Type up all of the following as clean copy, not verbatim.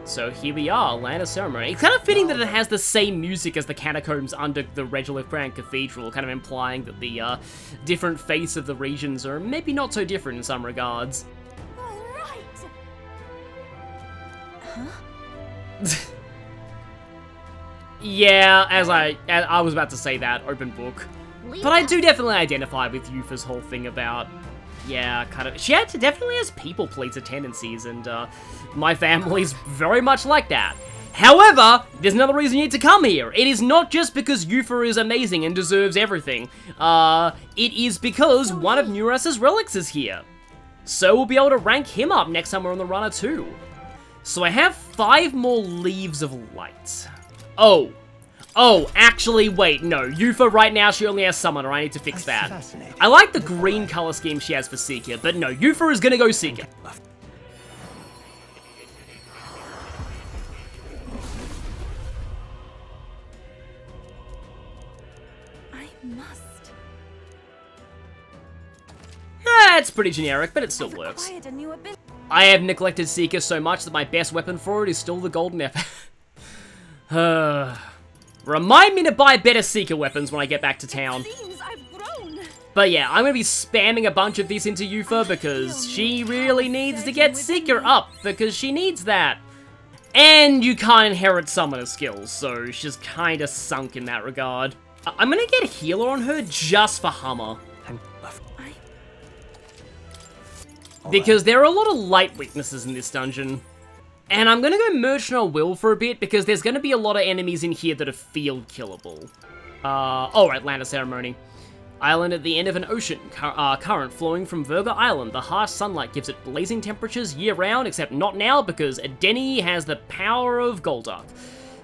So here we are, Land of Ceremony. It's kind of fitting that it has the same music as the catacombs under the Regolith Grand Cathedral, kind of implying that the different faiths of the regions are maybe not so different in some regards. All right. Huh? Yeah, as I was about to say that, open book. But I do definitely identify with Eupha's whole thing about, yeah, kind of, she definitely has people pleaser tendencies, and my family's very much like that. However, there's another reason you need to come here. It is not just because Eupha is amazing and deserves everything. It is because one of Neuras's relics is here. So we'll be able to rank him up next time we're on the runner too. So I have 5 more Leaves of Light. Oh, actually, wait, no. Eupha right now, she only has Summoner. I need to fix that. I like the green color scheme she has for Seeker, but no, Eupha is gonna go Seeker. I must. It's pretty generic, but it still works. Acquired a new ability. I have neglected Seeker so much that my best weapon for it is still the Golden F. Remind me to buy better Seeker weapons when I get back to town. Seems I've grown. But yeah, I'm gonna be spamming a bunch of these into Eupha because she really needs to get Seeker up, because she needs that. And you can't inherit Summoner skills, so she's kinda sunk in that regard. I'm gonna get Healer on her just for Hummer. Because there are a lot of light weaknesses in this dungeon. And I'm gonna go Merchant of Will for a bit, because there's gonna be a lot of enemies in here that are field killable. Alright, Land of Ceremony. Island at the end of an ocean, current flowing from Virga Island. The harsh sunlight gives it blazing temperatures year-round, except not now, because Denny has the power of Golduck.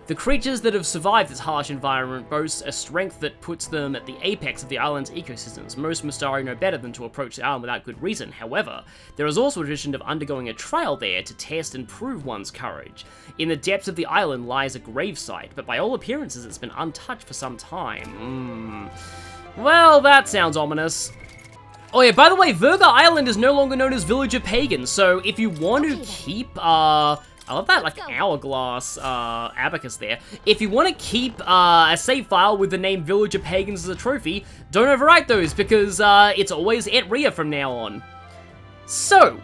The creatures that have survived this harsh environment boast a strength that puts them at the apex of the island's ecosystems. Most Mystari know better than to approach the island without good reason. However, there is also a tradition of undergoing a trial there to test and prove one's courage. In the depths of the island lies a gravesite, but by all appearances it's been untouched for some time. Well, that sounds ominous. Oh yeah, by the way, Virga Island is no longer known as Village of Pagans, so if you want to keep, I love that, like, hourglass abacus there. If you want to keep a save file with the name Village of Pagans as a trophy, don't overwrite those, because it's always Et Ria from now on. So,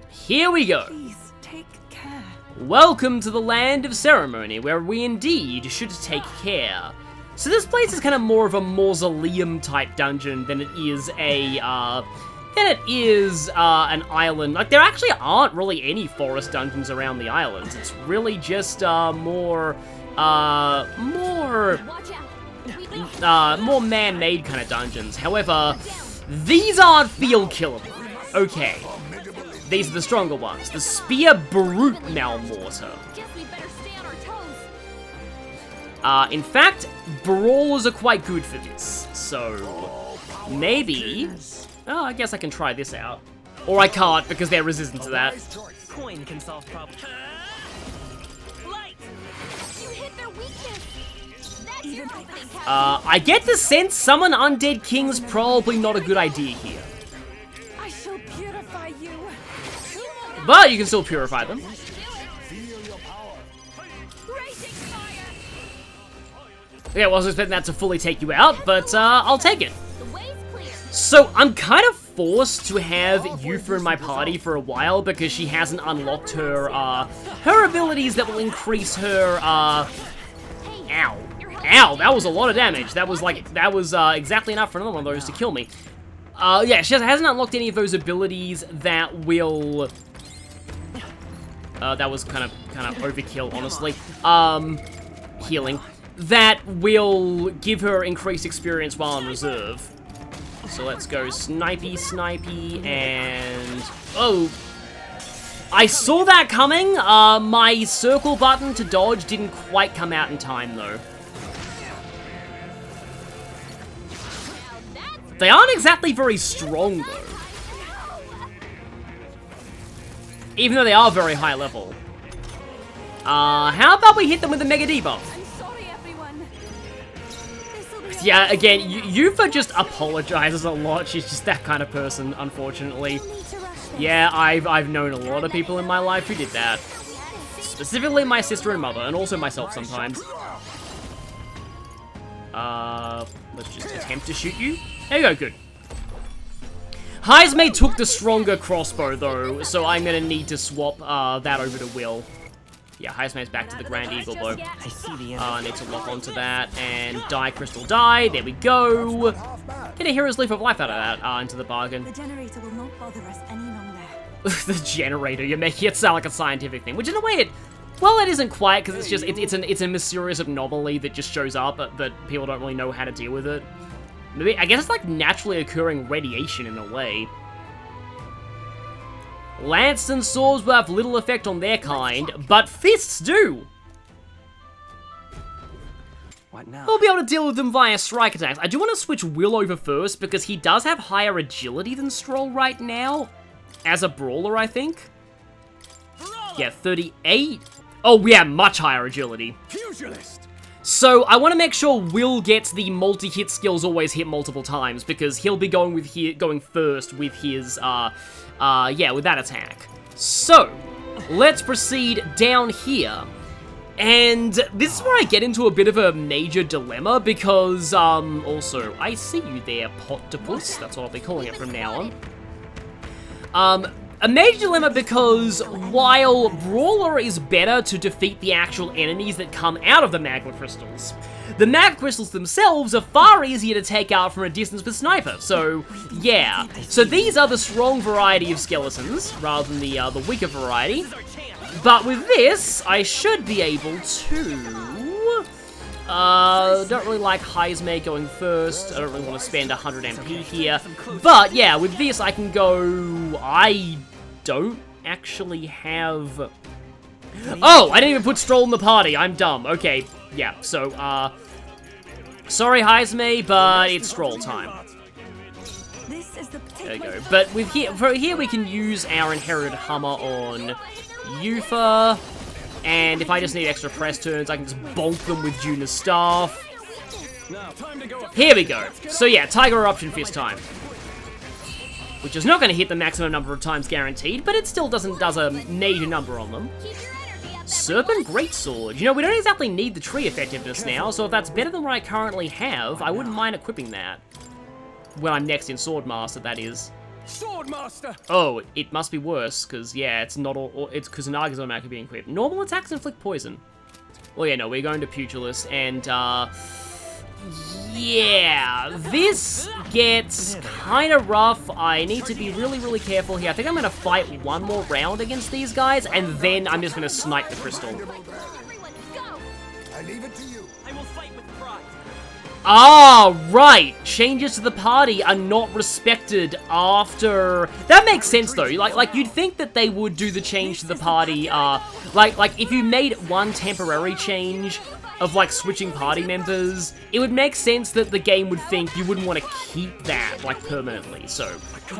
here we go. Please take care. Welcome to the Land of Ceremony, where we indeed should take care. So this place is kind of more of a mausoleum-type dungeon than it is a, an island. Like, there actually aren't really any forest dungeons around the islands. It's really just, more man-made kind of dungeons. However, these aren't field killable. Okay. These are the stronger ones. The Spear Brute Malmortar. In fact, Brawlers are quite good for this. So, maybe... Oh, I guess I can try this out. Or I can't, because they're resistant to that. Coin can solve problems. Light. You hit their weakness. That's your opening. I get the sense summon Undead King's probably not a good idea here. I shall purify you. But you can still purify them. Okay, I wasn't expecting that to fully take you out, but I'll take it. So, I'm kind of forced to have Eupha in my party for a while because she hasn't unlocked her, her abilities that will increase her, ow. Ow, that was a lot of damage. That was exactly enough for another one of those to kill me. Yeah, she hasn't unlocked any of those abilities that will... that was kind of overkill, honestly. Healing. That will give her increased experience while on reserve. So let's go snipey, and... Oh! I saw that coming! My circle button to dodge didn't quite come out in time, though. They aren't exactly very strong, though. Even though they are very high level. How about we hit them with a Mega Debuff? Yeah, again, Eupha just apologizes a lot. She's just that kind of person, unfortunately. Yeah, I've known a lot of people in my life who did that. Specifically my sister and mother, and also myself sometimes. Let's just attempt to shoot you. There you go, good. Heismay took the stronger crossbow, though, so I'm gonna need to swap that over to Will. Yeah, Heismay's back to the Grand Eagle, though. I see the end. I need to lock onto that, and die Crystal die, there we go. Get a Hero's Leaf of Life out of that, into the bargain. The generator will not bother us any longer. The generator, you're making it sound like a scientific thing, which in a way it... Well, it isn't quite, because it's just, it's a mysterious anomaly that just shows up, but people don't really know how to deal with it. Maybe, I guess it's like naturally occurring radiation in a way. Lance and swords will have little effect on their kind, but fists do! What now? We'll be able to deal with them via strike attacks. I do want to switch Will over first, because he does have higher agility than Stroll right now. As a brawler, I think. Yeah, 38. Oh, yeah, much higher agility. Pugilist. So, I want to make sure Will gets the multi-hit skills always hit multiple times, because he'll be going first with his, yeah, with that attack. So, let's proceed down here. And this is where I get into a bit of a major dilemma, because, also, I see you there, Potopus. That's what I'll be calling it from now on. A major dilemma because while Brawler is better to defeat the actual enemies that come out of the Magma Crystals, the Magma Crystals themselves are far easier to take out from a distance with Sniper, so yeah. So these are the strong variety of skeletons, rather than the weaker variety. But with this, I should be able to... don't really like Heismay going first. I don't really want to spend 100 MP here. But yeah, with this I can go... I don't actually have... Oh, I didn't even put Stroll in the party. I'm dumb. Okay, yeah, so, sorry Heismay, but it's Stroll time. This is the There we go. But with here we can use our inherited Hummer on Eupha. And if I just need extra press turns, I can just bonk them with Juna's staff. Here we go. So yeah, Tiger Eruption Fist time. Which is not going to hit the maximum number of times guaranteed, but it still does a major number on them. Serpent Greatsword. You know, we don't exactly need the tree effectiveness now, so if that's better than what I currently have, I wouldn't mind equipping that. When I'm next in Swordmaster, that is. Swordmaster. Oh, it must be worse, because, yeah, it's not all... It's Kusanaga's automatically being equipped. Normal attacks inflict poison. Well, yeah, no, we're going to Pugilist, and, yeah, this gets kind of rough. I need to be really, really careful here. I think I'm going to fight one more round against these guys, and then I'm just going to snipe the crystal. I leave it to you. I will fight with pride. Ah, right. Changes to the party are not respected after... That makes sense, though. Like you'd think that they would do the change to the party, like, if you made one temporary change of, like, switching party members, it would make sense that the game would think you wouldn't want to keep that, like, permanently, so...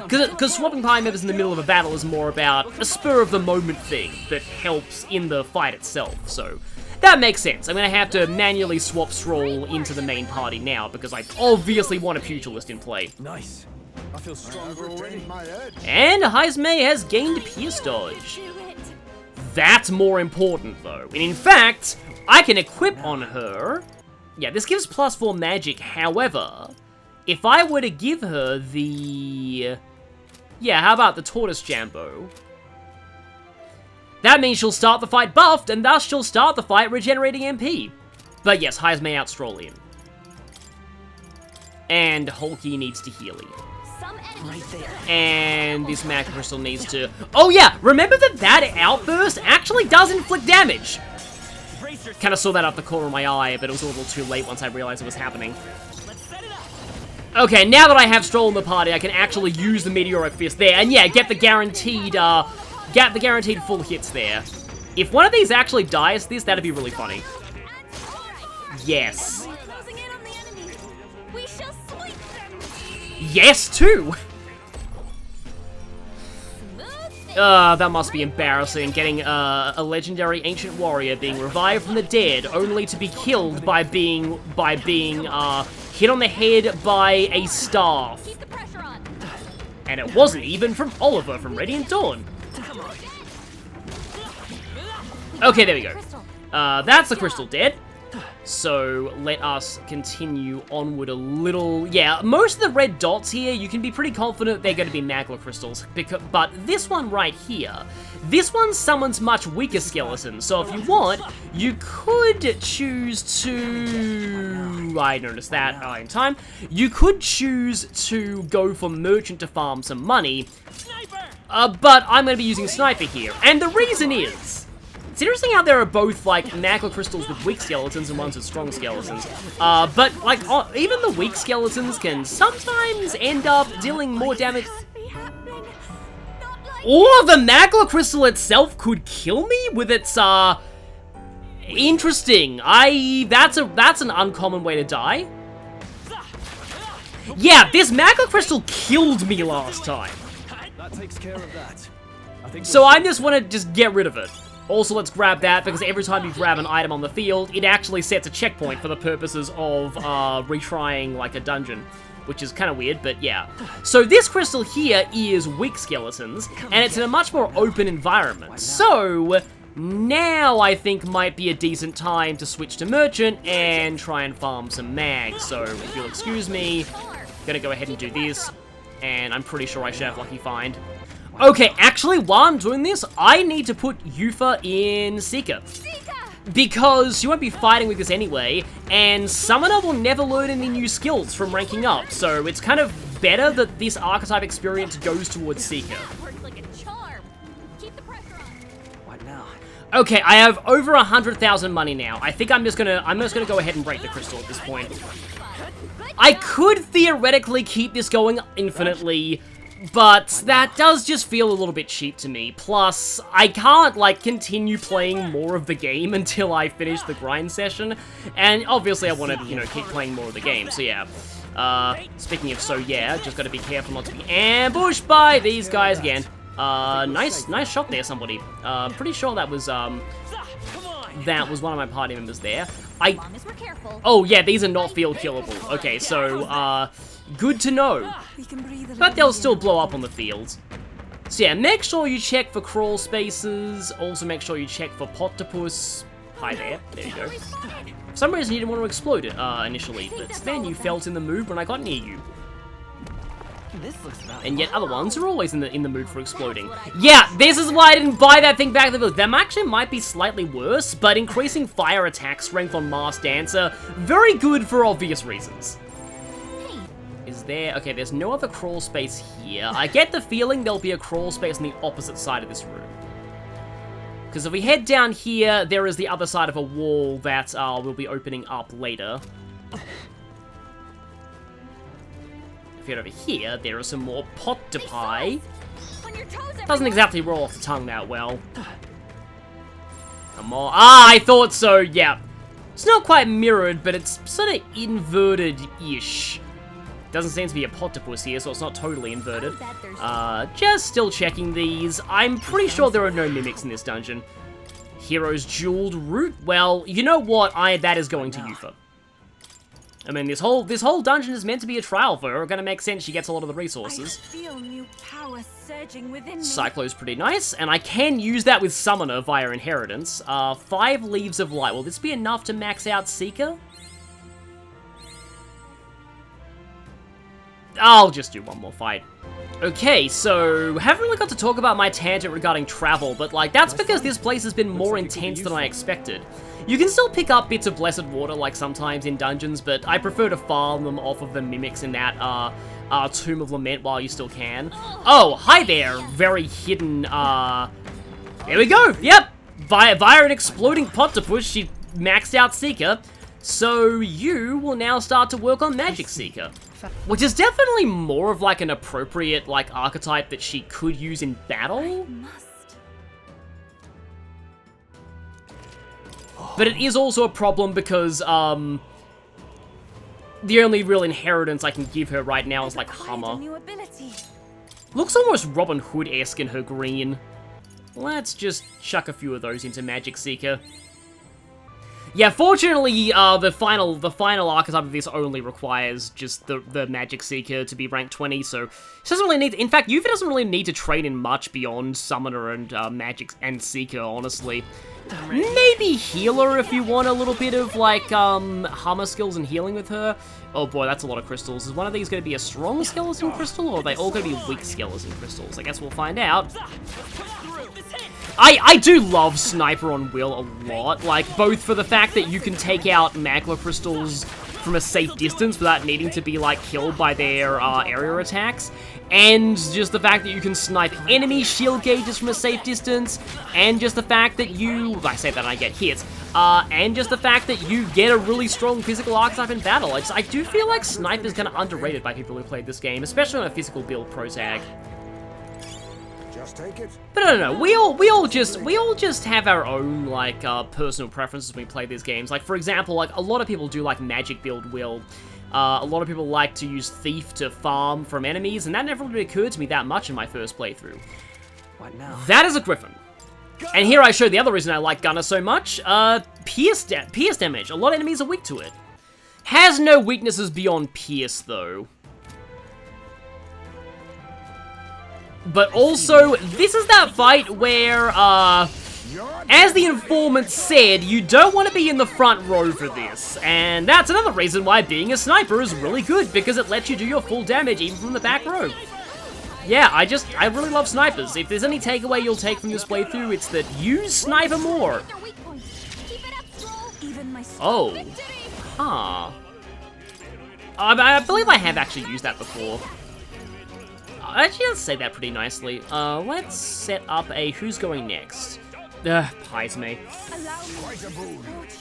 Because swapping party members in the middle of a battle is more about a spur-of-the-moment thing that helps in the fight itself, so... That makes sense. I'm going to have to manually swap Stroll into the main party now, because I obviously want a Pugilist in play. Nice. I feel stronger already. And Heismay has gained Pierce Dodge. That's more important, though. And in fact, I can equip on her... Yeah, this gives +4 magic, however... If I were to give her the... Yeah, how about the Tortoise Jambo? That means she'll start the fight buffed, and thus she'll start the fight regenerating MP. But yes, Heismay out Stroll in. And Hulky needs to heal him. Right there. And this Magma Crystal needs to... Oh yeah, remember that outburst actually does inflict damage. Kind of saw that up the corner of my eye, but it was a little too late once I realized it was happening. Okay, now that I have Stroll in the party, I can actually use the Meteoric Fist there, and yeah, get the guaranteed full hits there. If one of these actually dies this, that'd be really funny. Yes. Yes, too! That must be embarrassing, getting a legendary ancient warrior being revived from the dead, only to be killed by being hit on the head by a staff. And it wasn't even from Oliver from Radiant Dawn. Okay, there we go. That's the crystal dead. So let us continue onward a little. Yeah, most of the red dots here, you can be pretty confident they're going to be magma crystals. But this one right here, this one summons much weaker skeletons. So if you want, you could choose to... I noticed that in time. You could choose to go for merchant to farm some money. But I'm going to be using sniper here. And the reason is... It's interesting how there are both, like, magma crystals with weak skeletons and ones with strong skeletons. But, like, even the weak skeletons can sometimes end up dealing more damage. Or the magma crystal itself could kill me with its, interesting. That's an uncommon way to die. Yeah, this magma crystal killed me last time. That takes care of that. I think So I just want to just get rid of it. Also, let's grab that, because every time you grab an item on the field, it actually sets a checkpoint for the purposes of retrying, like, a dungeon. Which is kind of weird, but yeah. So this crystal here is weak skeletons, and it's in a much more open environment. So, now I think might be a decent time to switch to merchant and try and farm some mags. So, if you'll excuse me, gonna go ahead and do this, and I'm pretty sure I should have Lucky Find. Okay, actually, while I'm doing this, I need to put Eupha in Seeker. Because she won't be fighting with this anyway, and Summoner will never learn any new skills from ranking up, so it's kind of better that this archetype experience goes towards Seeker. What now? Okay, I have over 100,000 money now. I think I'm just gonna go ahead and break the crystal at this point. I could theoretically keep this going infinitely, but that does just feel a little bit cheap to me. Plus, I can't, like, continue playing more of the game until I finish the grind session. And obviously I want to, you know, keep playing more of the game, so yeah. Speaking of so yeah, just gotta be careful not to be ambushed by these guys again. Nice shot there, somebody. Pretty sure that was one of my party members there. Oh yeah, these are not field killable. Okay, so, good to know. But they'll still blow up on the field. So yeah, make sure you check for crawl spaces. Also make sure you check for Potopus. Hi there. There you go. For some reason you didn't want to explode it initially, but then you felt in the mood when I got near you. And yet other ones are always in the mood for exploding. Yeah, this is why I didn't buy that thing back at the village. Them actually might be slightly worse, but increasing fire attack strength on Masked Dancer, very good for obvious reasons. Is there... Okay, there's no other crawl space here. I get the feeling there'll be a crawl space on the opposite side of this room. Because if we head down here, there is the other side of a wall that will be opening up later. If you head over here, there are some more Potopie. Doesn't exactly roll off the tongue that well. Come on. Ah, I thought so, yeah. It's not quite mirrored, but it's sort of inverted-ish. Doesn't seem to be a Potopus here, so it's not totally inverted. Just still checking these. I'm pretty sure there are no mimics in this dungeon. Hero's Jeweled Root. Well, you know what? That is going to Eupha. I mean, this whole dungeon is meant to be a trial for her. Gonna make sense. She gets a lot of the resources. I feel new power surging within me. Cyclo's pretty nice, and I can use that with Summoner via Inheritance. 5 Leaves of Light. Will this be enough to max out Seeker? I'll just do one more fight. Okay, so, haven't really got to talk about my tangent regarding travel, but, like, that's because this place has been more intense than I expected. You can still pick up bits of Blessed Water, like, sometimes in dungeons, but I prefer to farm them off of the mimics in that, Tomb of Lament while you still can. Oh, hi there, very hidden, there we go, yep! Via an exploding Potopus, she maxed out Seeker, so you will now start to work on Magic Seeker. Which is definitely more of, like, an appropriate, like, archetype that she could use in battle. But it is also a problem because, the only real inheritance I can give her right now is, like, Hummer. Looks almost Robin Hood-esque in her green. Let's just chuck a few of those into Magic Seeker. Yeah, fortunately, the final archetype of this only requires just the Magic Seeker to be rank 20, so it doesn't really need. In fact, Eupha doesn't really need to train in much beyond Summoner and Magic and Seeker, honestly. Maybe Healer if you want a little bit of like Hammer skills and healing with her. Oh boy, that's a lot of crystals. Is one of these going to be a strong skeleton crystal, or are they all going to be weak skeleton crystals? I guess we'll find out. I do love Sniper on Will a lot, like, both for the fact that you can take out Magla crystals from a safe distance without needing to be, like, killed by their area attacks, and just the fact that you can snipe enemy shield gauges from a safe distance, and just the fact that you, I say that and I get hit, and just the fact that you get a really strong physical archetype in battle. I do feel like Sniper is kind of underrated by people who played this game, especially on a physical build pro tag. Take it. But I don't know, we all just have our own, like, personal preferences when we play these games. Like, for example, like, a lot of people do, like, magic build Will. A lot of people like to use Thief to farm from enemies, and that never really occurred to me that much in my first playthrough. What now? That is a Griffin. And here I show the other reason I like Gunner so much. Pierce damage. A lot of enemies are weak to it. Has no weaknesses beyond Pierce, though. But also, this is that fight where, as the informant said, you don't want to be in the front row for this. And that's another reason why being a sniper is really good, because it lets you do your full damage even from the back row. Yeah, I really love snipers. If there's any takeaway you'll take from this playthrough, it's that use sniper more. Oh. Huh. I believe I have actually used that before. Actually, let's say that pretty nicely. Let's set up a who's going next. Heisme.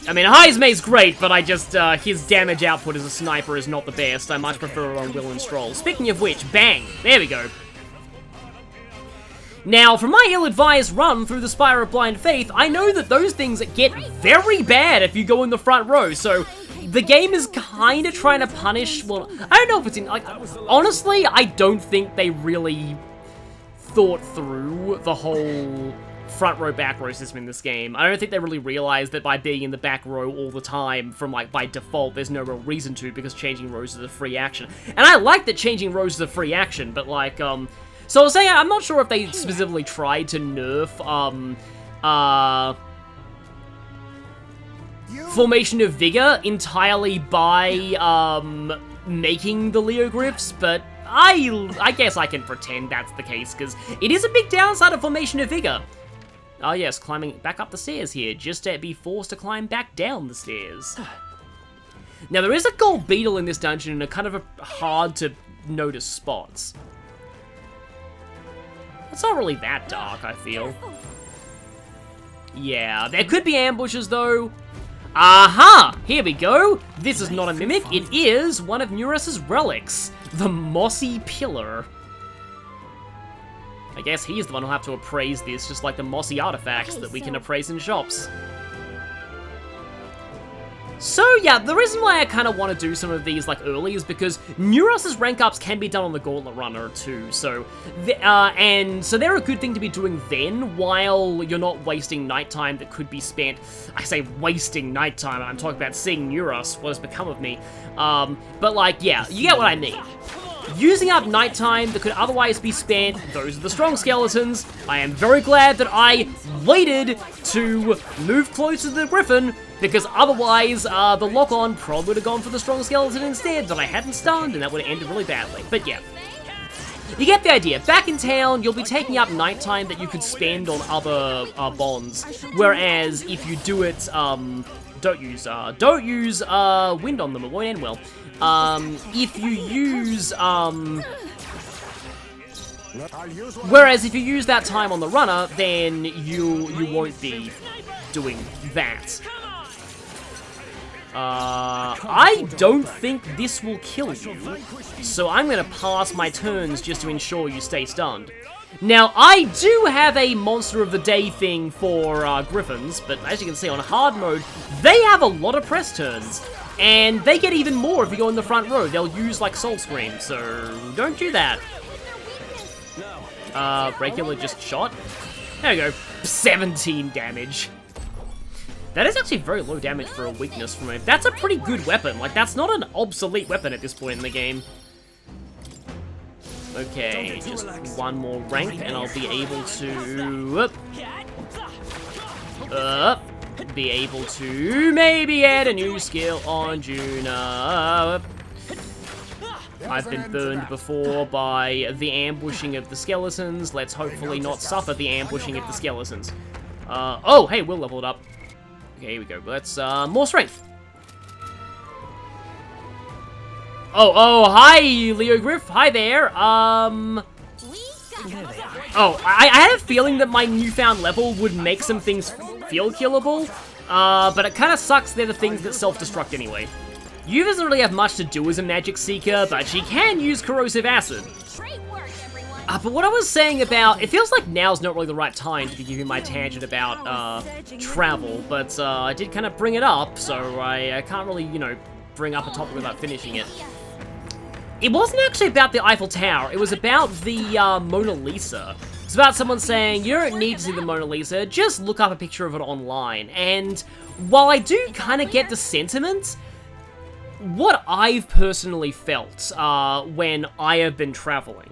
I mean, Heisme's great, but I just, his damage output as a sniper is not the best. I much prefer it on Will and Stroll. Speaking of which, bang! There we go. Now, from my ill-advised run through the Spire of Blind Faith, I know that those things get very bad if you go in the front row, so the game is kind of trying to punish, well, I don't know if it's in, like, honestly, I don't think they really thought through the whole front row, back row system in this game. I don't think they really realized that by being in the back row all the time, from, like, by default, there's no real reason to, because changing rows is a free action. And I like that changing rows is a free action, but, like, so I was saying, I'm not sure if they specifically tried to nerf, Formation of Vigor entirely by, making the Leogryphs, but I guess I can pretend that's the case, because it is a big downside of Formation of Vigor. Oh yes, climbing back up the stairs here, just to be forced to climb back down the stairs. Now, there is a gold beetle in this dungeon in a kind of a hard-to-notice spots. It's not really that dark, I feel. Yeah, there could be ambushes, though. Aha! Here we go! This is not a mimic, it is one of Neurus's relics, the Mossy Pillar. I guess he's the one who'll have to appraise this, just like the mossy artifacts that we can appraise in shops. So yeah, the reason why I kind of want to do some of these like early is because Neurus's rank ups can be done on the Gauntlet Runner too, so and so they're a good thing to be doing then while you're not wasting nighttime that could be spent. I say wasting nighttime, I'm talking about seeing Neurus, what has become of me. But like, yeah, you get what I mean. Using up nighttime that could otherwise be spent, those are the strong skeletons. I am very glad that I waited to move closer to the Griffin, because otherwise, the lock-on probably would have gone for the strong skeleton instead, but I hadn't stunned, and that would have ended really badly. But yeah. You get the idea. Back in town, you'll be taking up nighttime that you could spend on other bonds, whereas if you do it, don't use wind on them, it won't end well. If you use, whereas if you use that time on the runner, then you won't be doing that. I don't think this will kill you, so I'm gonna pass my turns just to ensure you stay stunned. Now, I do have a Monster of the Day thing for Griffins, but as you can see on hard mode, they have a lot of press turns. And they get even more if you go in the front row. They'll use, like, Soul Scream, so don't do that. Regular just shot. There we go. 17 damage. That is actually very low damage for a weakness from it. That's a pretty good weapon. Like, that's not an obsolete weapon at this point in the game. Okay, just one more rank and I'll be able to... be able to maybe add a new skill on Juna. I've been burned before by the ambushing of the skeletons. Let's hopefully not suffer the ambushing of the skeletons. Oh, hey, we'll level it up. Okay, here we go. Let's, more strength. Oh, hi, Leo Griff. Hi there. Oh, I had a feeling that my newfound level would make some things feel killable, but it kind of sucks they're the things that self-destruct anyway. Yu doesn't really have much to do as a magic seeker, but she can use corrosive acid. But what I was saying about, it feels like now's not really the right time to be giving my tangent about travel, but I did kind of bring it up, so I can't really, you know, bring up a topic without finishing it. It wasn't actually about the Eiffel Tower, it was about the Mona Lisa. It's about someone saying, you don't need to see the Mona Lisa, just look up a picture of it online. And while I do kind of get the sentiment, what I've personally felt when I have been traveling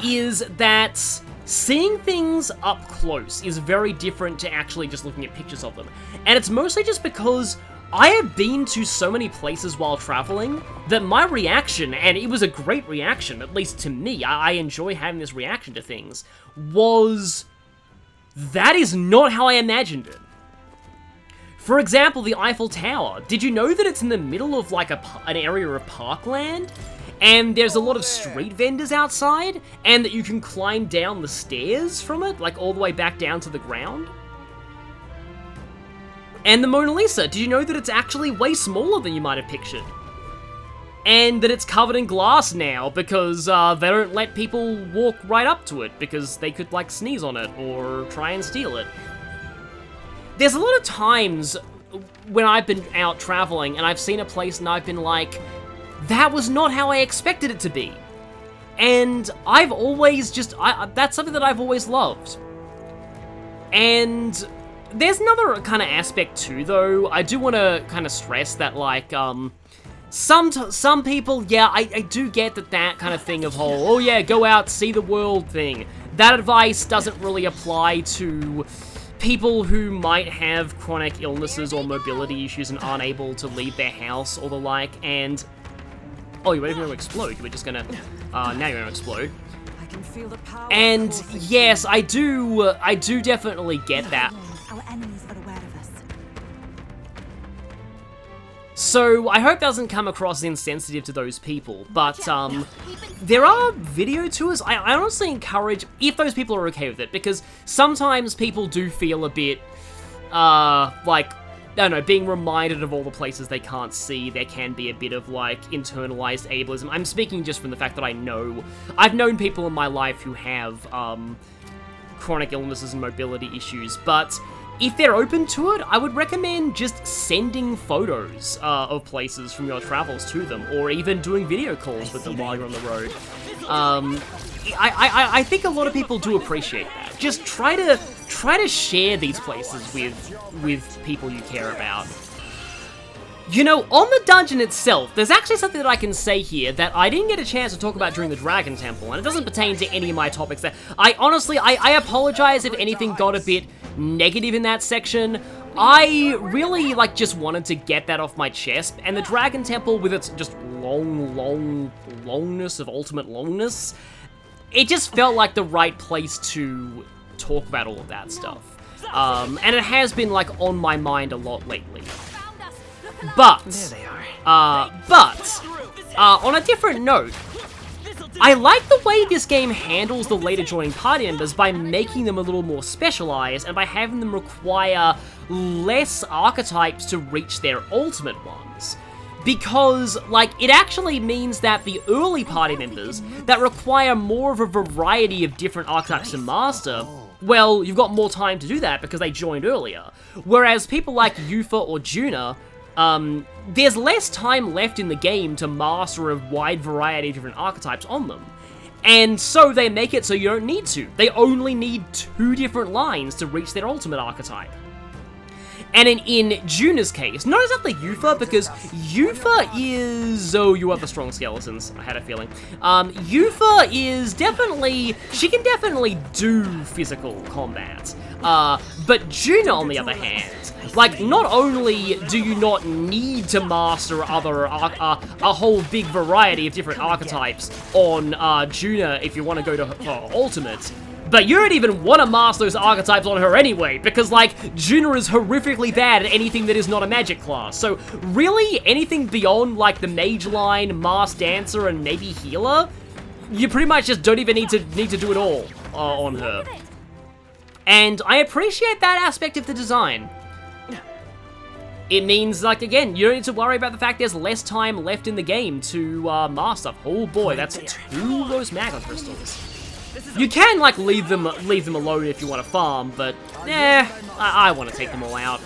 is that seeing things up close is very different to actually just looking at pictures of them. And it's mostly just because I have been to so many places while traveling that my reaction, and it was a great reaction, at least to me, I enjoy having this reaction to things, was, that is not how I imagined it. For example, the Eiffel Tower. Did you know that it's in the middle of like an area of parkland? And there's a lot of street vendors outside, and that you can climb down the stairs from it, like all the way back down to the ground? And the Mona Lisa, did you know that it's actually way smaller than you might have pictured? And that it's covered in glass now because they don't let people walk right up to it because they could like sneeze on it or try and steal it. There's a lot of times when I've been out traveling and I've seen a place and I've been like, that was not how I expected it to be. And I've always just, that's something that I've always loved. And there's another kind of aspect too, though. I do want to kind of stress that, like, some people, yeah, I do get that kind of thing of oh yeah, go out, see the world thing. That advice doesn't really apply to people who might have chronic illnesses or mobility issues and aren't able to leave their house or the like, and... Oh, you weren't even going to explode. You were just going to... now you're going to explode. I can feel the power. And yes, I do definitely get that. Our enemies are aware of us. So, I hope that doesn't come across as insensitive to those people, but, there are video tours. I honestly encourage, if those people are okay with it, because sometimes people do feel a bit, like, I don't know, being reminded of all the places they can't see, there can be a bit of, like, internalized ableism. I'm speaking just from the fact that I've known people in my life who have, chronic illnesses and mobility issues, but if they're open to it, I would recommend just sending photos of places from your travels to them, or even doing video calls with them while you're on the road. I think a lot of people do appreciate that. Just try to share these places with people you care about. You know, on the dungeon itself, there's actually something that I can say here that I didn't get a chance to talk about during the Dragon Temple, and it doesn't pertain to any of my topics there. I apologize if anything got a bit negative in that section. I really, like, just wanted to get that off my chest, and the Dragon Temple, with its just longness of ultimate longness, it just felt like the right place to talk about all of that stuff. And it has been, like, on my mind a lot lately. But, on a different note, I like the way this game handles the later joining party members by making them a little more specialized and by having them require less archetypes to reach their ultimate ones. Because, like, it actually means that the early party members that require more of a variety of different archetypes to master, well, you've got more time to do that because they joined earlier. Whereas people like Eupha or Juna, there's less time left in the game to master a wide variety of different archetypes on them. And so they make it so you don't need to. They only need 2 different lines to reach their ultimate archetype. And in Juna's case, not exactly Eupha, because Eupha is... Oh, you have the strong skeletons, I had a feeling. Eupha is definitely... She can definitely do physical combat. But Juna, on the other hand, like, not only do you not need to master a whole big variety of different archetypes on Juna if you want to go to Ultimate, but you don't even want to master those archetypes on her anyway, because, like, Juna is horrifically bad at anything that is not a magic class. So, really, anything beyond, like, the mage line, masked dancer, and maybe healer, you pretty much just don't even need to do it all on her. And I appreciate that aspect of the design. It means, like, again, you don't need to worry about the fact there's less time left in the game to master. Oh boy, that's 2 of those magma crystals. You can, like, leave them alone if you want to farm, but, I want to take them all out.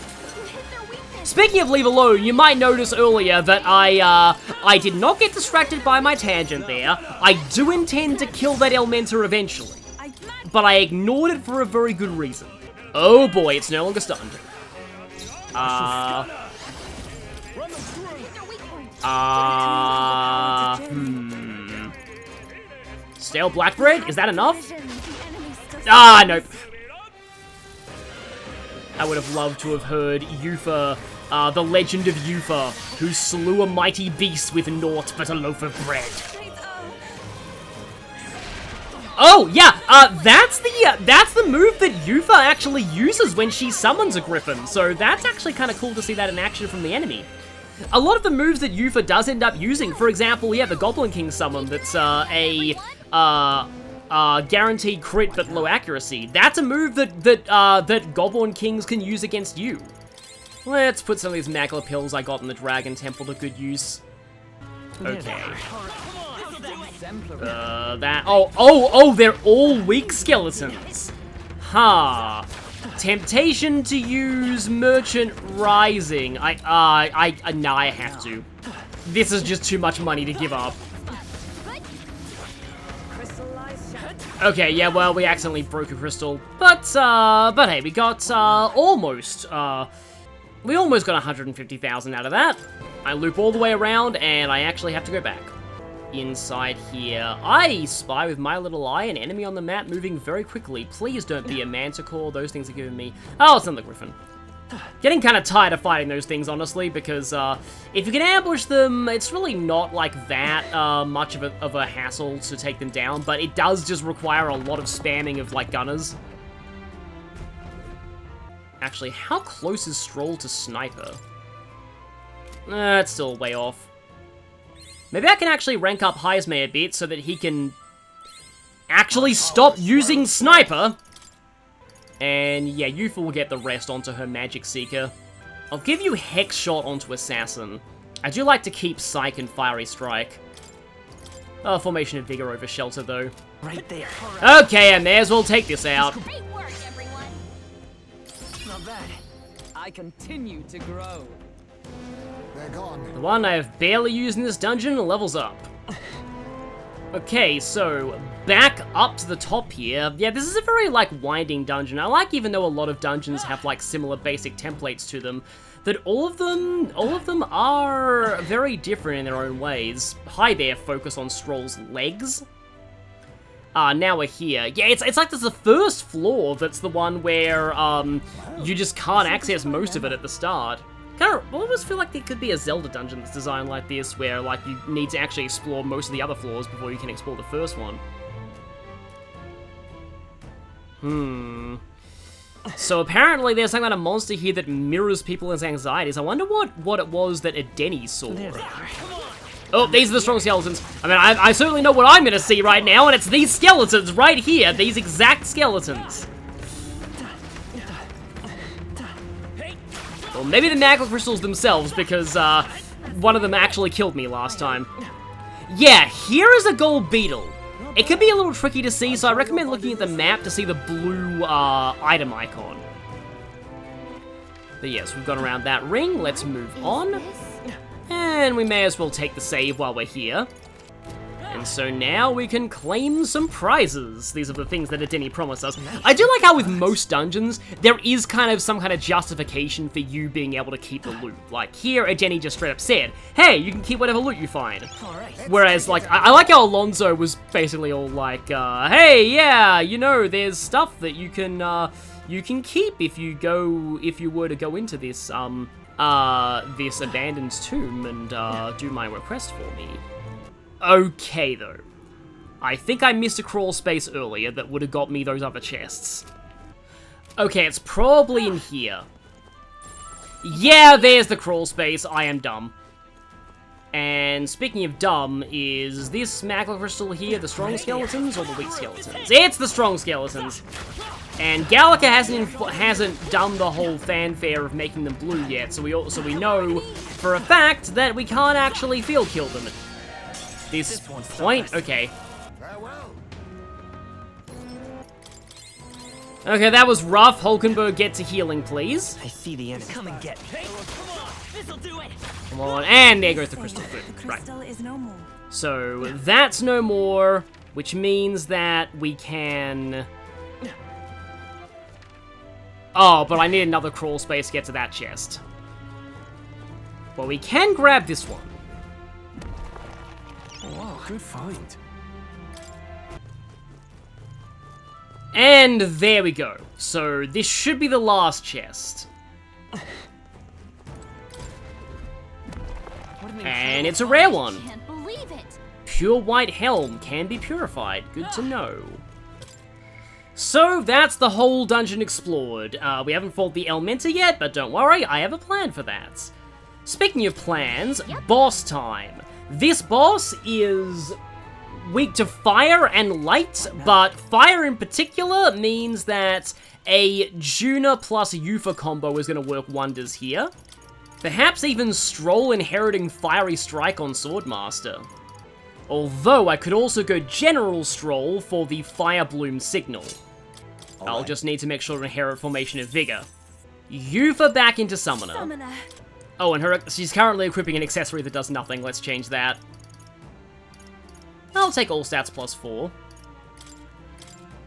Speaking of leave alone, you might notice earlier that I did not get distracted by my tangent there. I do intend to kill that Elementor eventually, but I ignored it for a very good reason. Oh boy, it's no longer stunned. Stale black bread? Is that enough? Nope. I would have loved to have heard Eupha, the legend of Eupha, who slew a mighty beast with naught but a loaf of bread. Oh, yeah, that's the move that Eupha actually uses when she summons a griffin, so that's actually kind of cool to see that in action from the enemy. A lot of the moves that Eupha does end up using, for example, yeah, the Goblin King summon that's a guaranteed crit but low accuracy. That's a move that Goblin Kings can use against you. Let's put some of these Magla pills I got in the Dragon Temple to good use. Okay. They're all weak skeletons. Ha. Temptation to use Merchant Rising. Nah, I have to. This is just too much money to give up. Okay, yeah, well, we accidentally broke a crystal, but hey, we got, we almost got 150,000 out of that. I loop all the way around, and I actually have to go back. Inside here, I spy with my little eye an enemy on the map moving very quickly. Please don't be a manticore, those things are giving me... Oh, it's not the griffin. Getting kind of tired of fighting those things, honestly, because if you can ambush them, it's really not like that much of a hassle to take them down, but it does just require a lot of spamming of, like, gunners. Actually, how close is Stroll to Sniper? It's still way off. Maybe I can actually rank up Heismay a bit so that he can actually stop using Sniper. And yeah, Eupha will get the rest onto her Magic Seeker. I'll give you Hex Shot onto Assassin. I do like to keep Psych and Fiery Strike. Formation of Vigor over Shelter, though. Right there. Okay, I may as well take this out. Great work, everyone. Not bad. I continue to grow. They're gone. The one I have barely used in this dungeon levels up. Okay, so back up to the top here. Yeah, this is a very, like, winding dungeon. I like, even though a lot of dungeons have, like, similar basic templates to them, that all of them are very different in their own ways. Hi there, focus on Stroll's legs. Now we're here. Yeah, it's like there's the first floor that's the one where, you just can't access most of it at the start. I almost feel like there could be a Zelda dungeon that's designed like this, where, like, you need to actually explore most of the other floors before you can explore the first one. So apparently there's some kind of monster here that mirrors people's anxieties. I wonder what it was that Adeni saw. Oh, these are the strong skeletons. I mean, I certainly know what I'm gonna see right now, and it's these skeletons right here. These exact skeletons. Well, maybe the Magma Crystals themselves, because one of them actually killed me last time. Yeah, here is a gold beetle. It can be a little tricky to see, so I recommend looking at the map to see the blue item icon. But yes, we've gone around that ring. Let's move on. And we may as well take the save while we're here. And so now we can claim some prizes. These are the things that Adeni promised us. I do like how with most dungeons, there is kind of some kind of justification for you being able to keep the loot. Like here, Adeni just straight up said, hey, you can keep whatever loot you find. Whereas, like, I like how Alonso was basically all like, hey, yeah, you know, there's stuff that you can keep if you were to go into this, this abandoned tomb and, do my request for me. Okay, though. I think I missed a crawl space earlier that would have got me those other chests. Okay, it's probably in here. Yeah, there's the crawl space. I am dumb. And speaking of dumb, is this magma crystal here the strong skeletons or the weak skeletons? It's the strong skeletons. And Gallica hasn't done the whole fanfare of making them blue yet, so we know for a fact that we can't actually field kill them at this point. Okay. Farewell. Okay, that was rough. Hulkenberg, get to healing, please. I see the enemy. Come and get me. Come on, this'll do it. Come on, and there goes the crystal. The Good. Right. crystal is no more. So that's no more, which means that we can... Oh, but I need another crawl space to get to that chest. Well, we can grab this one. Wow, good find. And there we go. So this should be the last chest. And it's a rare one. Can't believe it. Pure white helm can be purified. Good to know. So that's the whole dungeon explored. We haven't fought the Elementa yet, but don't worry, I have a plan for that. Speaking of plans, boss time. This boss is weak to fire and light, but fire in particular means that a Juna plus Eupha combo is going to work wonders here. Perhaps even Stroll inheriting Fiery Strike on Swordmaster. Although I could also go General Stroll for the Fire Bloom signal. I'll just need to make sure to inherit Formation of Vigor. Eupha back into Summoner. Oh, and she's currently equipping an accessory that does nothing. Let's change that. I'll take all stats plus 4.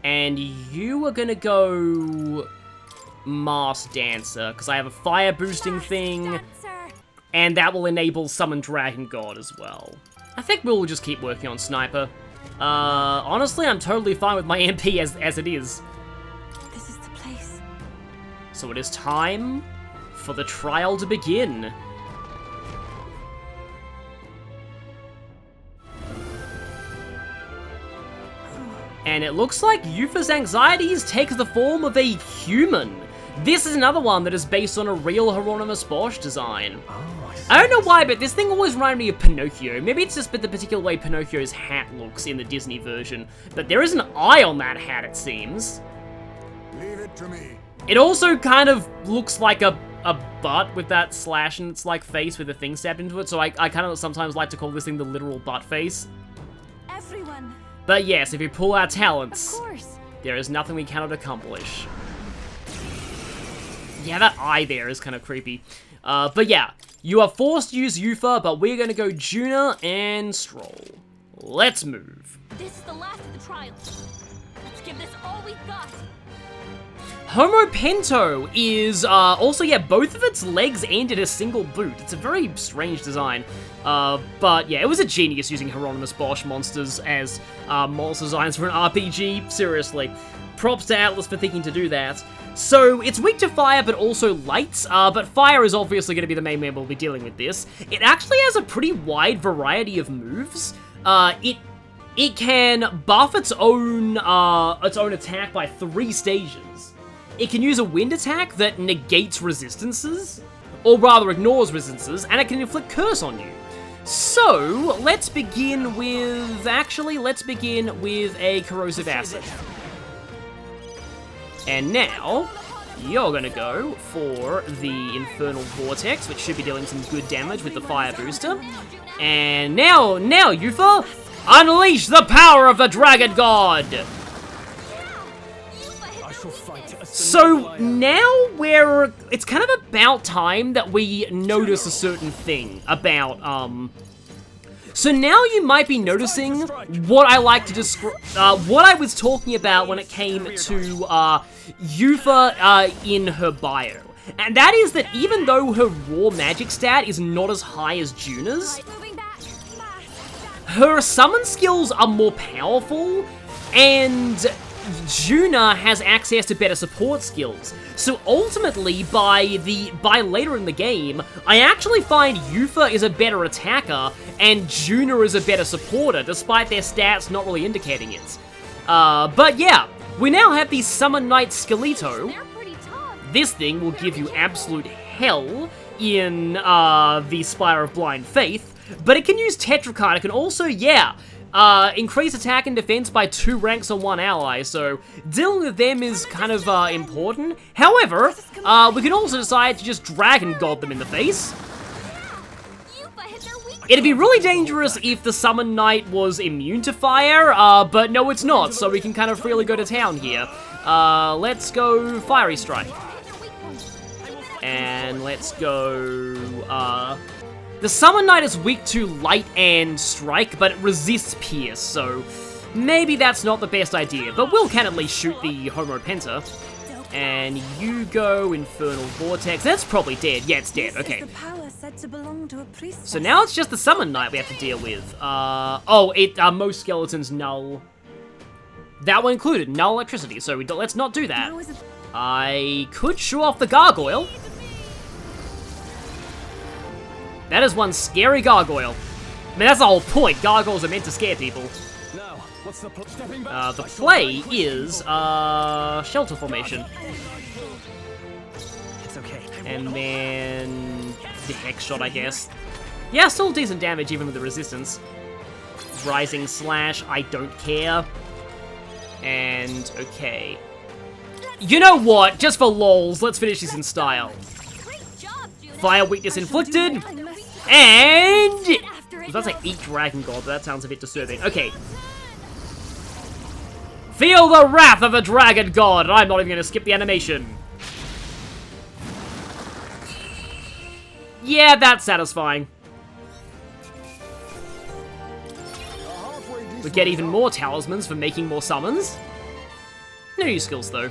And you are gonna go Masked Dancer, because I have a fire boosting thing, and that will enable Summon Dragon God as well. I think we'll just keep working on Sniper. Honestly, I'm totally fine with my MP as it is. This is the place. So it is time for the trial to begin. And it looks like Eupha's anxieties take the form of a human. This is another one that is based on a real Hieronymus Bosch design. I don't know why, but this thing always reminded me of Pinocchio. Maybe it's just the particular way Pinocchio's hat looks in the Disney version. But there is an eye on that hat, it seems. Leave it to me. It also kind of looks like a butt with that slash in its like face with a thing stabbed into it. So I kind of sometimes like to call this thing the literal butt face. Everyone. But yes, if we pull our Of talents, course. there is nothing we cannot accomplish. Yeah, that eye there is kind of creepy. But yeah, you are forced to use Eupha, but we're going to go Juna and Stroll. Let's move. This is the last of the trials. Let's give this all we've got. Homo Pento is also, yeah, both of its legs end in a single boot. It's a very strange design. But yeah, it was a genius using Hieronymus Bosch monsters as monster designs for an RPG. Seriously. Props to Atlas for thinking to do that. So, it's weak to fire, but also light, but fire is obviously going to be the main way we'll be dealing with this. It actually has a pretty wide variety of moves. It can buff its own attack by 3 stages. It can use a wind attack that negates resistances, or rather ignores resistances, and it can inflict curse on you. So, let's begin with a corrosive acid. And now, you're gonna go for the Infernal Vortex, which should be dealing some good damage with the Fire Booster. And now, Eupha, unleash the power of the Dragon God! I shall fight as the So leader I am. now it's kind of about time that we notice a certain thing about, So now you might be noticing what I like to describe, what I was talking about when it came to Eupha in her bio. And that is that even though her raw magic stat is not as high as Juna's, her summon skills are more powerful, and Juna has access to better support skills. So ultimately, by later in the game, I actually find Eupha is a better attacker and Juna is a better supporter, despite their stats not really indicating it. But yeah, we now have the Summon Knight Skeleto. They're pretty tough. This thing will give you absolute hell in the Spire of Blind Faith, but it can use Tetracard. It can also, increase attack and defense by 2 ranks on 1 ally, so dealing with them is kind of important. However, we can also decide to just Dragon God them in the face. Eupha hit their weak. It'd be really dangerous if the Summon Knight was immune to fire, but no it's not, so we can kind of freely go to town here. Let's go Fiery Strike. And let's go, the Summon Knight is weak to Light and Strike, but it resists Pierce, so maybe that's not the best idea, but Will can at least shoot the Homo Penta. And you go Infernal Vortex. That's probably dead. Yeah, it's dead. Okay. So now it's just the Summon Knight we have to deal with. Most skeletons null. That one included null electricity, so let's not do that. I could show off the Gargoyle. That is one scary gargoyle. I mean, that's the whole point. Gargoyles are meant to scare people. Now, what's the stepping back? The play is, Shelter Formation. It's okay. And then the Hex Shot, I guess. Yeah, still decent damage even with the resistance. Rising Slash, I don't care. And, okay. You know what? Just for lols, let's finish this in style. Great job, Juna. Fire Weakness inflicted. And I was about to say eat Dragon God, but that sounds a bit disturbing. Okay. Feel the wrath of the Dragon God. I'm not even going to skip the animation. Yeah, that's satisfying. We get even more talismans for making more summons. No new skills, though.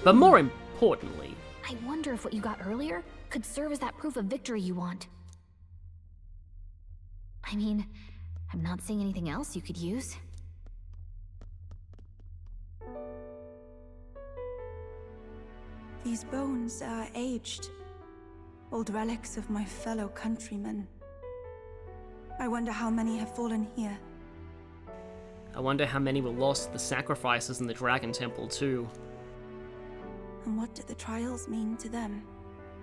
But more importantly... I wonder if what you got earlier could serve as that proof of victory you want. I mean, I'm not seeing anything else you could use. These bones are aged. Old relics of my fellow countrymen. I wonder how many have fallen here. I wonder how many were lost to the sacrifices in the Dragon Temple, too. And what do the trials mean to them?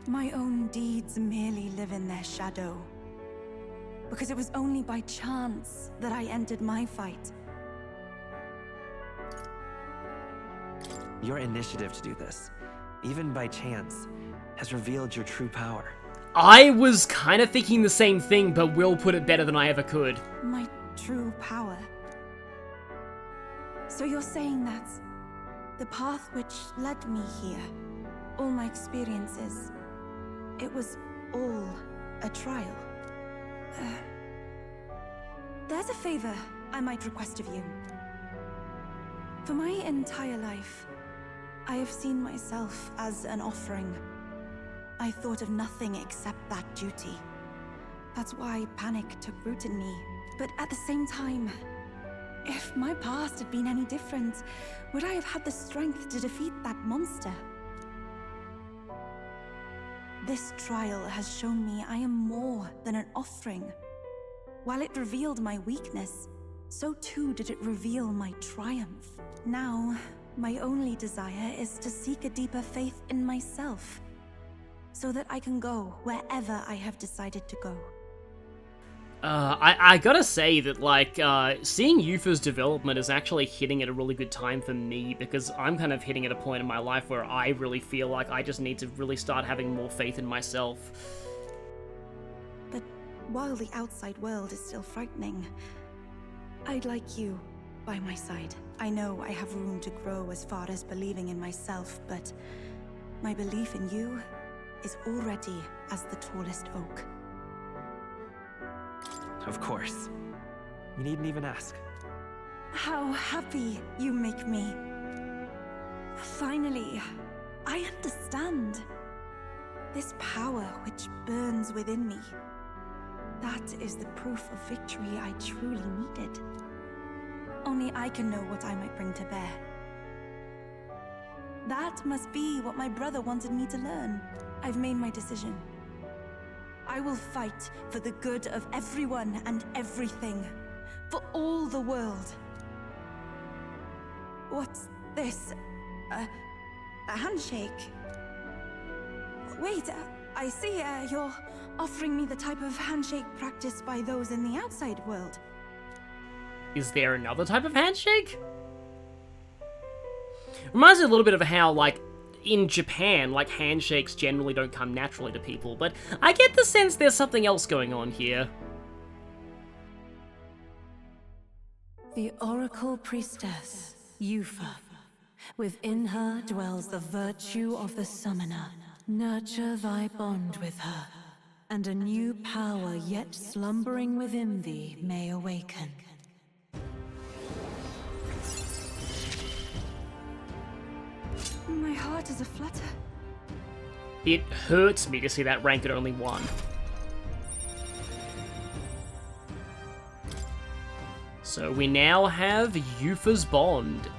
My own deeds merely live in their shadow. Because it was only by chance that I entered my fight. Your initiative to do this, even by chance, has revealed your true power. I was kind of thinking the same thing, but Will put it better than I ever could. My true power. So you're saying that the path which led me here, all my experiences, it was all a trial. There's a favor I might request of you. For my entire life, I have seen myself as an offering. I thought of nothing except that duty. That's why panic took root in me. But at the same time, if my past had been any different, would I have had the strength to defeat that monster? This trial has shown me I am more than an offering. While it revealed my weakness, so too did it reveal my triumph. Now, my only desire is to seek a deeper faith in myself, so that I can go wherever I have decided to go. I gotta say that, like, seeing Eupha's development is actually hitting at a really good time for me, because I'm kind of hitting at a point in my life where I really feel like I just need to really start having more faith in myself. But while the outside world is still frightening, I'd like you by my side. I know I have room to grow as far as believing in myself, but my belief in you is already as the tallest oak. Of course. You needn't even ask. How happy you make me. Finally, I understand. This power which burns within me. That is the proof of victory I truly needed. Only I can know what I might bring to bear. That must be what my brother wanted me to learn. I've made my decision. I will fight for the good of everyone and everything. For all the world. What's this? A handshake? Wait, I see you're offering me the type of handshake practiced by those in the outside world. Is there another type of handshake? Reminds me a little bit of how, like, in Japan, like, handshakes generally don't come naturally to people, but I get the sense there's something else going on here. The Oracle Priestess, Eupha. Within her dwells the virtue of the Summoner. Nurture thy bond with her, and a new power yet slumbering within thee may awaken. My heart is aflutter. It hurts me to see that rank at only 1. So we now have Eupha's Bond.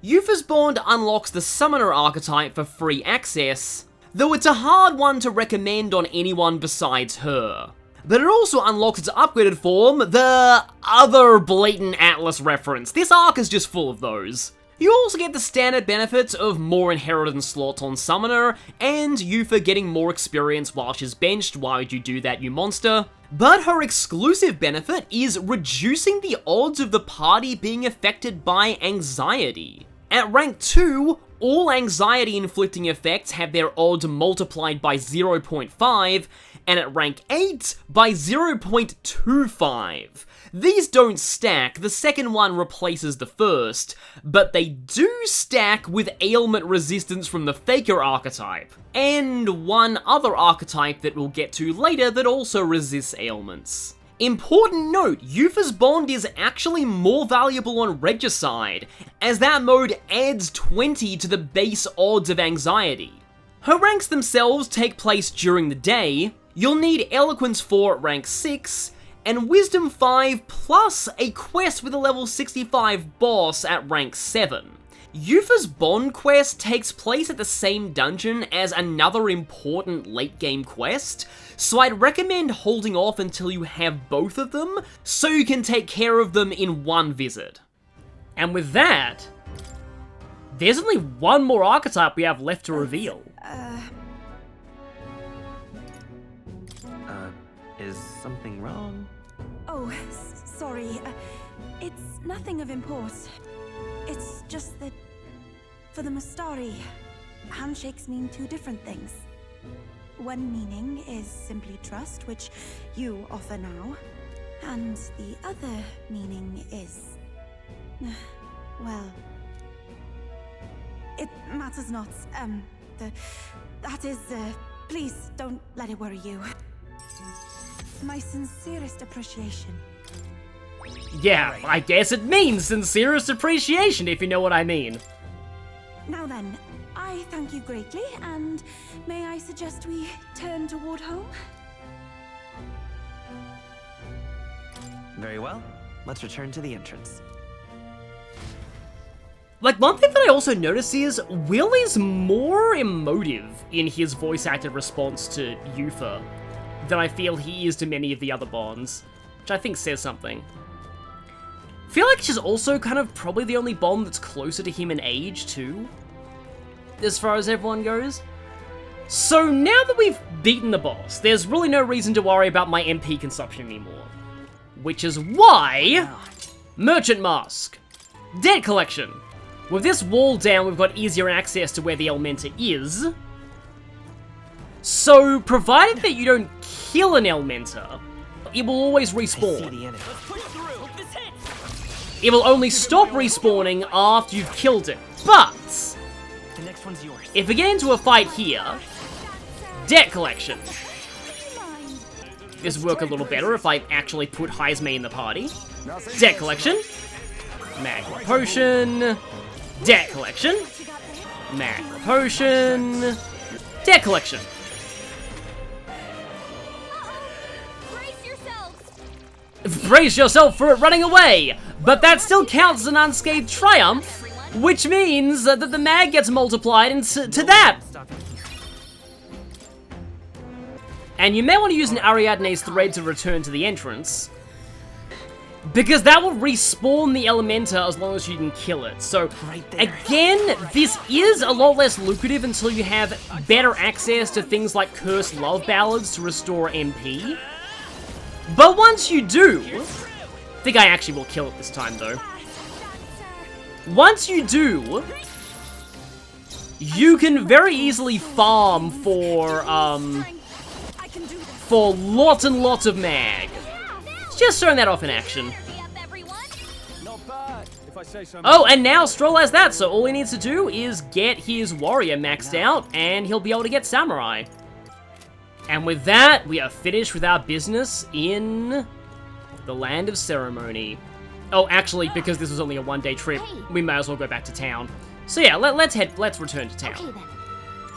Eupha's Bond unlocks the Summoner archetype for free access, though it's a hard one to recommend on anyone besides her. But it also unlocks its upgraded form, the other blatant Atlas reference. This arc is just full of those. You also get the standard benefits of more inheritance slots on Summoner, and Eupha getting more experience while she's benched. Why would you do that, you monster? But her exclusive benefit is reducing the odds of the party being affected by anxiety. At rank 2, all anxiety-inflicting effects have their odds multiplied by 0.5, and at rank 8, by 0.25. These don't stack, the second one replaces the first, but they do stack with ailment resistance from the Faker archetype, and one other archetype that we'll get to later that also resists ailments. Important note, Eupha's Bond is actually more valuable on Regicide, as that mode adds 20 to the base odds of anxiety. Her ranks themselves take place during the day. You'll need Eloquence 4 at rank 6, and Wisdom 5 plus a quest with a level 65 boss at rank 7. Eupha's Bond quest takes place at the same dungeon as another important late game quest, so I'd recommend holding off until you have both of them, so you can take care of them in one visit. And with that, there's only one more archetype we have left to reveal. Is something wrong? Oh, sorry. It's nothing of import. It's just that, for the Mustari, handshakes mean 2 different things. One meaning is simply trust, which you offer now, and the other meaning is... well... it matters not. Please don't let it worry you. My sincerest appreciation. Yeah, I guess it means sincerest appreciation, if you know what I mean. Now then, I thank you greatly, and may I suggest we turn toward home? Very well. Let's return to the entrance. Like, one thing that I also notice is Will is more emotive in his voice-acted response to Eupha than I feel he is to many of the other Bonds, which I think says something. I feel like she's also kind of probably the only Bond that's closer to him in age, too, as far as everyone goes. So now that we've beaten the boss, there's really no reason to worry about my MP consumption anymore. Which is why... Merchant Mask. Debt Collection. With this wall down, we've got easier access to where the Elementa is. So, provided that you don't kill an Elementa, it will always respawn. I see the enemy. It will only stop respawning after you've killed it. But, The next one's yours. if we get into a fight here, Debt Collection. this work a little better if I actually put Heisme in the party. Deck collection. Magma potion. Deck collection. Magma potion. Deck collection. Brace yourselves! Brace yourself for it running away! But that still counts as an unscathed triumph, which means that the mag gets multiplied into that. And you may want to use an Ariadne's thread to return to the entrance, because that will respawn the Elementa as long as you can kill it. So, again, this is a lot less lucrative until you have better access to things like Cursed Love Ballads to restore MP. But once you do, I think I actually will kill it this time though. Once you do, you can very easily farm for lots and lots of mag. Just showing that off in action. Not bad, if I say so. Oh, and now Stroll has that, so all he needs to do is get his warrior maxed out, and he'll be able to get samurai. And with that, we are finished with our business in the Land of Ceremony. Oh, actually, because this was only a one-day trip, we may as well go back to town. So yeah, let's return to town.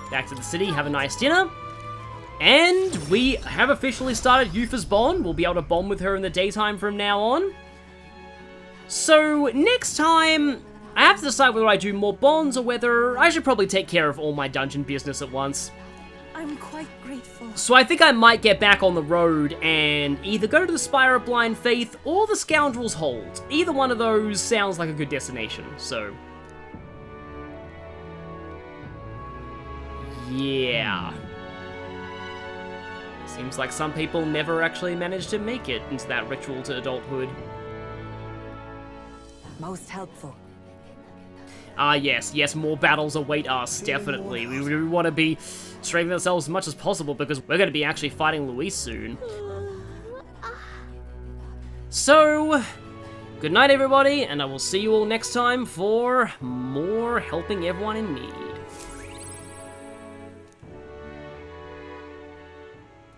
Back to the city, have a nice dinner. And we have officially started Eupha's bond. We'll be able to bond with her in the daytime from now on. So next time, I have to decide whether I do more bonds or whether I should probably take care of all my dungeon business at once. I'm quite grateful. So I think I might get back on the road and either go to the Spire of Blind Faith or the Scoundrel's Hold. Either one of those sounds like a good destination, so... yeah. Seems like some people never actually manage to make it into that ritual to adulthood. Most helpful. Ah, yes, more battles await us, definitely. We want to be strengthening ourselves as much as possible because we're going to be actually fighting Luis soon. So, good night everybody, and I will see you all next time for more helping everyone in need.